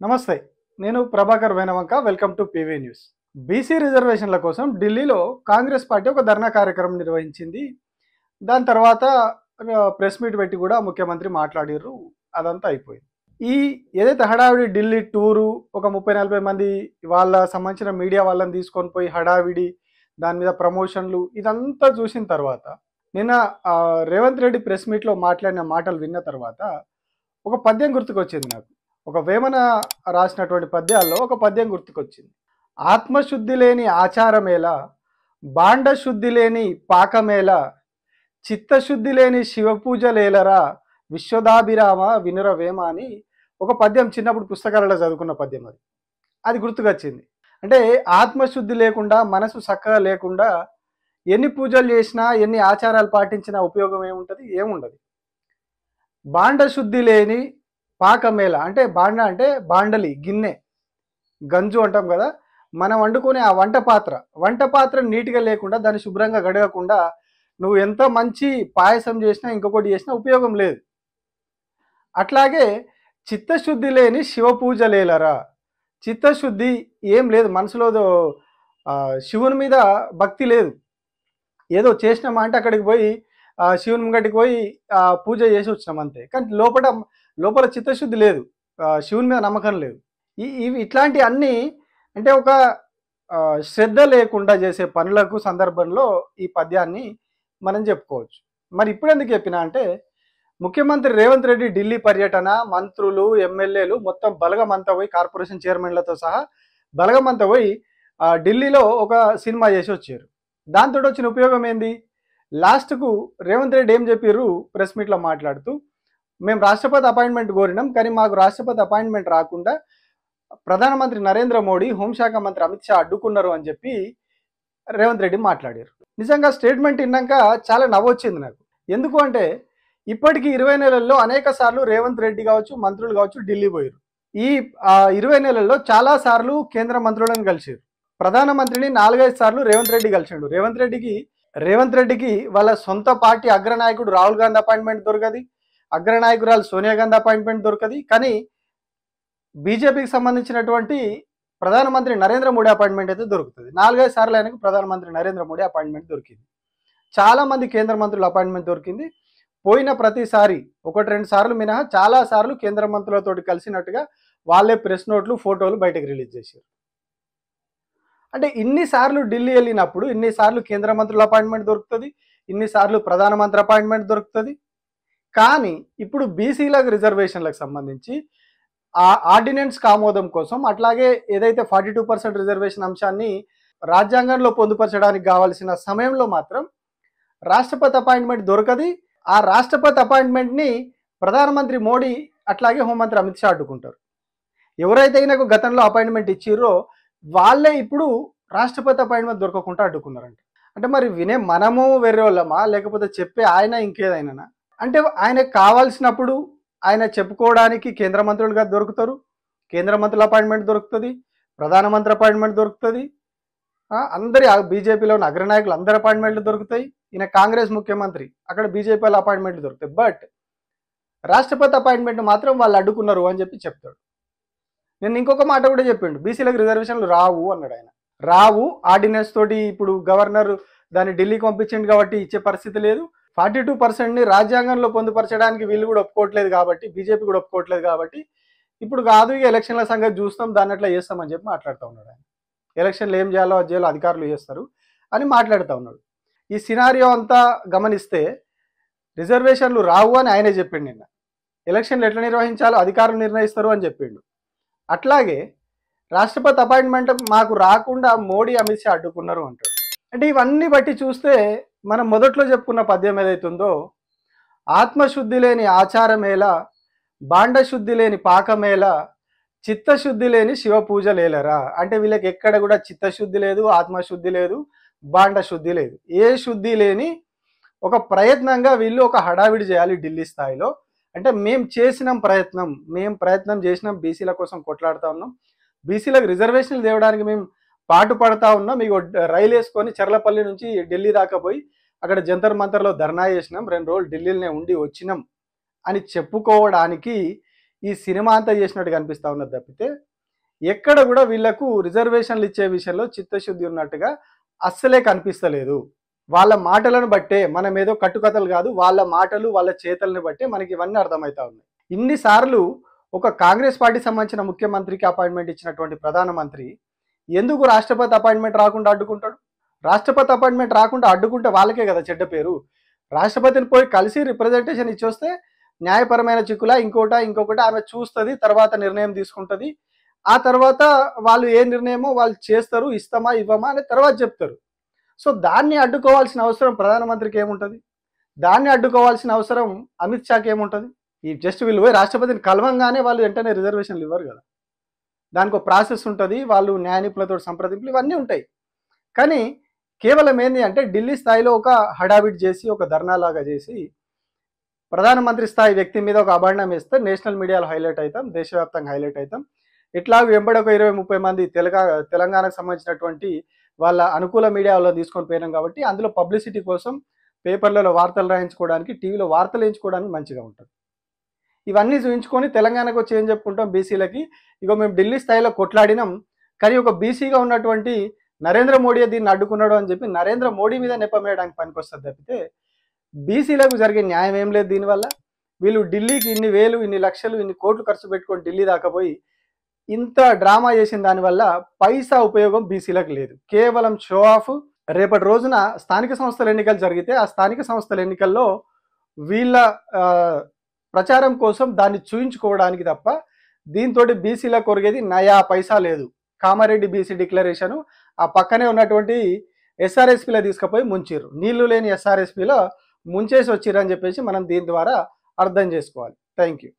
నమస్తే. నేను Prabhakar Venavanka. Welcome to PV news. BC రిజర్వేషన్ల కోసం ఢిల్లీలో కాంగ్రెస్ పార్టీ ఒక ధర్నా కార్యక్రమం నిర్వహించింది. దాని తర్వాత ప్రెస్ మీట్ పెట్టి కూడా ముఖ్యమంత్రి మాట్లాడిర్రు. అదంతా అయిపోయింది. ఈ ఏదైతే హడావిడి ఢిల్లీ టూరు ఒక 30-40 మంది వాళ్ళ సంబంధించిన మీడియా వాళ్ళని తీసుకొని పోయి హడావిడి దాని మీద ప్రమోషన్లు ఇదంతా చూసిన తర్వాత నిన్న రేవంత్ రెడ్డి ప్రెస్ మీట్లో మాట్లాడిన మాటలు విన్న తర్వాత ఒక పద్యం గుర్తుకొచ్చింది నాకు. ఒక వేమన రాసినటువంటి పద్యాల్లో ఒక పద్యం గుర్తుకొచ్చింది. ఆత్మశుద్ధి లేని ఆచారమేలా, బాండశుద్ధి లేని పాకమేలా, చిత్తశుద్ధి లేని శివపూజలేలరా, విశ్వదాభిరామ వినురవేమ అని ఒక పద్యం చిన్నప్పుడు పుస్తకాలలో చదువుకున్న పద్యం అది. అది గుర్తుకొచ్చింది. అంటే ఆత్మశుద్ధి లేకుండా, మనసు చక్కగా లేకుండా ఎన్ని పూజలు చేసినా, ఎన్ని ఆచారాలు పాటించినా ఉపయోగం ఏముంటుంది? ఏముండదు. బాండశుద్ధి లేని పాకమేళ అంటే బాండ అంటే బాండలి, గిన్నె, గంజు అంటాం కదా. మనం వండుకునే ఆ వంట పాత్ర నీట్గా లేకుండా, దాన్ని శుభ్రంగా గడగకుండా నువ్వు ఎంత మంచి పాయసం చేసినా, ఇంకొకటి చేసినా ఉపయోగం లేదు. అట్లాగే చిత్తశుద్ధి లేని శివపూజలేలరా. చిత్తశుద్ధి ఏం లేదు, మనసులో శివుని మీద భక్తి లేదు. ఏదో చేసినామా అంటే అక్కడికి పోయి శివుని ముంగటికి పోయి పూజ చేసి వచ్చినాం అంతే. కానీ లోపల చిత్తశుద్ధి లేదు, శివుని మీద నమ్మకం లేదు. ఇవి ఇట్లాంటి అన్నీ అంటే ఒక శ్రద్ధ లేకుండా చేసే పనులకు సందర్భంలో ఈ పద్యాన్ని మనం చెప్పుకోవచ్చు. మరి ఇప్పుడు ఎందుకు చెప్పినా అంటే, ముఖ్యమంత్రి రేవంత్ రెడ్డి ఢిల్లీ పర్యటన, మంత్రులు, ఎమ్మెల్యేలు మొత్తం బలగమంతా పోయి, కార్పొరేషన్ చైర్మన్లతో సహా బలగమంతా పోయి ఢిల్లీలో ఒక సినిమా చేసి వచ్చారు. దాంతో వచ్చిన ఉపయోగం ఏంది? లాస్ట్కు రేవంత్ రెడ్డి ఏం చెప్పారు ప్రెస్ మీట్లో మాట్లాడుతూ, మేము రాష్ట్రపతి అపాయింట్మెంట్ కోరినాం, కానీ మాకు రాష్ట్రపతి అపాయింట్మెంట్ రాకుండా ప్రధానమంత్రి నరేంద్ర మోడీ, హోంశాఖ మంత్రి అమిత్ షా అడ్డుకున్నారు అని చెప్పి రేవంత్ రెడ్డి మాట్లాడారు. నిజంగా స్టేట్మెంట్ విన్నాక చాలా నవ్వొచ్చింది నాకు. ఎందుకు అంటే, ఇప్పటికీ 20 నెలల్లో అనేక సార్లు రేవంత్ రెడ్డి కావచ్చు, మంత్రులు కావచ్చు ఢిల్లీ పోయారు. ఈ 20 నెలల్లో చాలా సార్లు కేంద్ర మంత్రులను కలిసారు. ప్రధానమంత్రిని 4-5 సార్లు రేవంత్ రెడ్డి కలిసిండు. రేవంత్ రెడ్డికి వాళ్ళ సొంత పార్టీ అగ్రనాయకుడు రాహుల్ గాంధీ అపాయింట్మెంట్ దొరకది, అగ్రనాయకురాలు సోనియా గాంధీ అపాయింట్మెంట్ దొరకది. కానీ బీజేపీకి సంబంధించినటువంటి ప్రధానమంత్రి నరేంద్ర మోడీ అపాయింట్మెంట్ అయితే దొరుకుతుంది. 4-5 సార్లు ఆయనకు ప్రధానమంత్రి నరేంద్ర మోడీ అపాయింట్మెంట్ దొరికింది. చాలా మంది కేంద్ర మంత్రుల అపాయింట్మెంట్ దొరికింది. పోయిన ప్రతిసారి 1-2 సార్లు మినహా చాలా సార్లు కేంద్ర మంత్రులతో కలిసినట్టుగా వాళ్ళే ప్రెస్ నోట్లు, ఫోటోలు బయటకు రిలీజ్ చేశారు. అంటే ఇన్నిసార్లు ఢిల్లీ వెళ్ళినప్పుడు ఇన్నిసార్లు కేంద్ర మంత్రుల అపాయింట్మెంట్ దొరుకుతుంది, ఇన్నిసార్లు ప్రధానమంత్రి అపాయింట్మెంట్ దొరుకుతుంది. కానీ ఇప్పుడు బీసీలకు రిజర్వేషన్లకు సంబంధించి ఆ ఆర్డినెన్స్ ఆమోదం కోసం, అట్లాగే ఏదైతే 42% రిజర్వేషన్ అంశాన్ని రాజ్యాంగంలో పొందుపరచడానికి కావాల్సిన సమయంలో మాత్రం రాష్ట్రపతి అపాయింట్మెంట్ దొరకది. ఆ రాష్ట్రపతి అపాయింట్మెంట్ని ప్రధానమంత్రి మోడీ అట్లాగే హోంమంత్రి అమిత్ షా అడ్డుకుంటారు. ఎవరైతే ఈయనకు గతంలో అపాయింట్మెంట్ ఇచ్చిర్రో వాళ్ళే ఇప్పుడు రాష్ట్రపతి అపాయింట్మెంట్ దొరకకుండా అడ్డుకున్నారంట. అంటే మరి వినే మనము వేరే వాళ్ళమా, లేకపోతే చెప్పే ఆయన ఇంకేదైనా? అంటే ఆయనకు కావాల్సినప్పుడు ఆయన చెప్పుకోవడానికి కేంద్ర మంత్రులుగా దొరుకుతారు, కేంద్ర మంత్రుల అపాయింట్మెంట్ దొరుకుతుంది, ప్రధానమంత్రి అపాయింట్మెంట్ దొరుకుతుంది, అందరి బీజేపీలో ఉన్న అగ్రనాయకులు అందరి అపాయింట్మెంట్లు దొరుకుతాయి. ఈయన కాంగ్రెస్ ముఖ్యమంత్రి, అక్కడ బీజేపీలో అపాయింట్మెంట్లు దొరుకుతాయి. బట్ రాష్ట్రపతి అపాయింట్మెంట్ మాత్రం వాళ్ళు అడ్డుకున్నారు అని చెప్పి చెప్తాడు. నేను ఇంకొక మాట కూడా చెప్పిండు, బీసీలకు రిజర్వేషన్లు రావు అన్నాడు ఆయన. రావు, ఆర్డినెన్స్ తోటి ఇప్పుడు గవర్నర్ దాన్ని ఢిల్లీకి పంపించింది కాబట్టి ఇచ్చే పరిస్థితి లేదు. 42%ని రాజ్యాంగంలో పొందుపరచడానికి వీళ్ళు కూడా ఒప్పుకోవట్లేదు కాబట్టి, బీజేపీ కూడా ఒప్పుకోవట్లేదు కాబట్టి ఇప్పుడు కాదు, ఇక ఎలక్షన్ల సంగతి చూస్తాం, దాన్ని అట్లా చేస్తామని చెప్పి మాట్లాడుతూ ఉన్నాడు ఆయన. ఎలక్షన్లు ఏం చేయాలో అది చేయాలో అధికారులు చేస్తారు అని మాట్లాడుతూ ఉన్నాడు. ఈ సినారియో అంతా గమనిస్తే రిజర్వేషన్లు రావు అని ఆయనే చెప్పిండు. నిన్న ఎలక్షన్లు ఎట్లా నిర్వహించాలో అధికారులు నిర్ణయిస్తారు అని చెప్పిండు. అట్లాగే రాష్ట్రపతి అపాయింట్మెంట్ మాకు రాకుండా మోడీ, అమిత్ షా అడ్డుకున్నారు అంటాడు. అంటే ఇవన్నీ బట్టి చూస్తే మనం మొదట్లో చెప్పుకున్న పద్యం ఏదైతుందో, ఆత్మశుద్ధి లేని ఆచారమేలా, బాండశుద్ధి లేని పాకమేలా, చిత్తశుద్ధి లేని శివపూజలేలరా. అంటే వీళ్ళకి ఎక్కడ కూడా చిత్తశుద్ధి లేదు, ఆత్మశుద్ధి లేదు, బాండశుద్ధి లేదు. ఏ శుద్ధి లేని ఒక ప్రయత్నంగా వీళ్ళు ఒక హడావిడి చేయాలి ఢిల్లీ స్థాయిలో. అంటే మేము ప్రయత్నం చేసినాం, బీసీల కోసం కొట్లాడుతూ ఉన్నాం, బీసీలకు రిజర్వేషన్లు తేవడానికి మేము పాటు పడతా ఉన్నాం. మీకు రైలు వేసుకొని చర్లపల్లి నుంచి ఢిల్లీ దాకా పోయి అక్కడ జంతర్ మంతర్లో ధర్నా చేసినాం, 2 రోజులు ఢిల్లీలోనే ఉండి వచ్చినాం అని చెప్పుకోవడానికి ఈ సినిమా అంతా చేసినట్టు కనిపిస్తూ ఉన్నది తప్పితే ఎక్కడ కూడా వీళ్లకు రిజర్వేషన్లు ఇచ్చే విషయంలో చిత్తశుద్ధి ఉన్నట్టుగా అస్సలే కనిపిస్తలేదు. వాళ్ళ మాటలను బట్టే, మనం ఏదో కట్టుకథలు కాదు, వాళ్ళ మాటలు వాళ్ళ చేతల్ని బట్టే మనకి ఇవన్నీ అర్థమవుతా ఉన్నాయి. ఇన్నిసార్లు ఒక కాంగ్రెస్ పార్టీ సంబంధించిన ముఖ్యమంత్రికి అపాయింట్మెంట్ ఇచ్చినటువంటి ప్రధానమంత్రి ఎందుకు రాష్ట్రపతి అపాయింట్మెంట్ రాకుండా అడ్డుకుంటాడు? రాష్ట్రపతి అపాయింట్మెంట్ రాకుండా అడ్డుకుంటే వాళ్ళకే కదా చెడ్డ పేరు. రాష్ట్రపతిని పోయి కలిసి రిప్రజెంటేషన్ ఇచ్చొస్తే న్యాయపరమైన చిక్కుల ఇంకొకటి ఆమె చూస్తుంది, తర్వాత నిర్ణయం తీసుకుంటుంది. ఆ తర్వాత వాళ్ళు ఏ నిర్ణయమో వాళ్ళు చేస్తారు, ఇస్తామా ఇవ్వమా అనే తర్వాత చెప్తారు. సో దాన్ని అడ్డుకోవాల్సిన అవసరం ప్రధానమంత్రికి ఏముంటుంది? దాన్ని అడ్డుకోవాల్సిన అవసరం అమిత్ షాకి ఏముంటుంది? ఈ జస్ట్ వీళ్ళు పోయి రాష్ట్రపతిని కలవంగానే వాళ్ళు వెంటనే రిజర్వేషన్లు ఇవ్వరు కదా. దానికి ఒక ప్రాసెస్ ఉంటుంది, వాళ్ళు న్యాయ నిపుణులతో సంప్రదింపులు ఇవన్నీ ఉంటాయి. కానీ కేవలం ఏంది అంటే ఢిల్లీ స్థాయిలో ఒక హడావిడి చేసి, ఒక ధర్నాలాగా చేసి ప్రధానమంత్రి స్థాయి వ్యక్తి మీద ఒక అభాండం వేస్తే నేషనల్ మీడియాలో హైలైట్ అవుతాం, దేశవ్యాప్తంగా హైలైట్ అవుతాం. ఇట్లా వెంబడి ఒక 20-30 మంది తెలంగాణకు సంబంధించినటువంటి వాళ్ళ అనుకూల మీడియాలో తీసుకొని పోయినాం కాబట్టి అందులో పబ్లిసిటీ కోసం పేపర్లలో వార్తలు రాయించుకోవడానికి, టీవీలో వార్తలు వేయించుకోవడానికి మంచిగా ఉంటుంది. ఇవన్నీ చూపించుకొని తెలంగాణకు వచ్చి ఏం చెప్పుకుంటాం, బీసీలకి ఇగో మేము ఢిల్లీ స్థాయిలో కొట్లాడినాం, కానీ ఒక బీసీగా ఉన్నటువంటి నరేంద్ర మోడీ దీన్ని అడ్డుకున్నాడు అని చెప్పి నరేంద్ర మోడీ మీద నెపం వేయడానికి పనికొస్తుంది తప్పితే బీసీలకు జరిగే న్యాయం ఏం లేదు. దీనివల్ల వీళ్ళు ఢిల్లీకి ఇన్ని వేలు, ఇన్ని లక్షలు, ఇన్ని కోట్లు ఖర్చు పెట్టుకొని ఢిల్లీ దాకా పోయి ఇంత డ్రామా చేసిన దానివల్ల పైసా ఉపయోగం బీసీలకు లేదు. కేవలం షో ఆఫ్. రేపటి రోజున స్థానిక సంస్థల ఎన్నికలు జరిగితే ఆ స్థానిక సంస్థల ఎన్నికల్లో వీళ్ళ ప్రచారం కోసం దాన్ని చూయించుకోవడానికి తప్ప దీంతో బీసీలకు కొరిగేది నయా పైసా లేదు. కామారెడ్డి బీసీ డిక్లరేషన్ ఆ పక్కనే ఉన్నటువంటి ఎస్ఆర్ఎస్పీలో తీసుకుపోయి ముంచిర్రు. నీళ్లు లేని ఎస్ఆర్ఎస్పీలో ముంచేసి వచ్చిర్రు అని చెప్పేసి మనం దీని ద్వారా అర్థం చేసుకోవాలి. Thank you.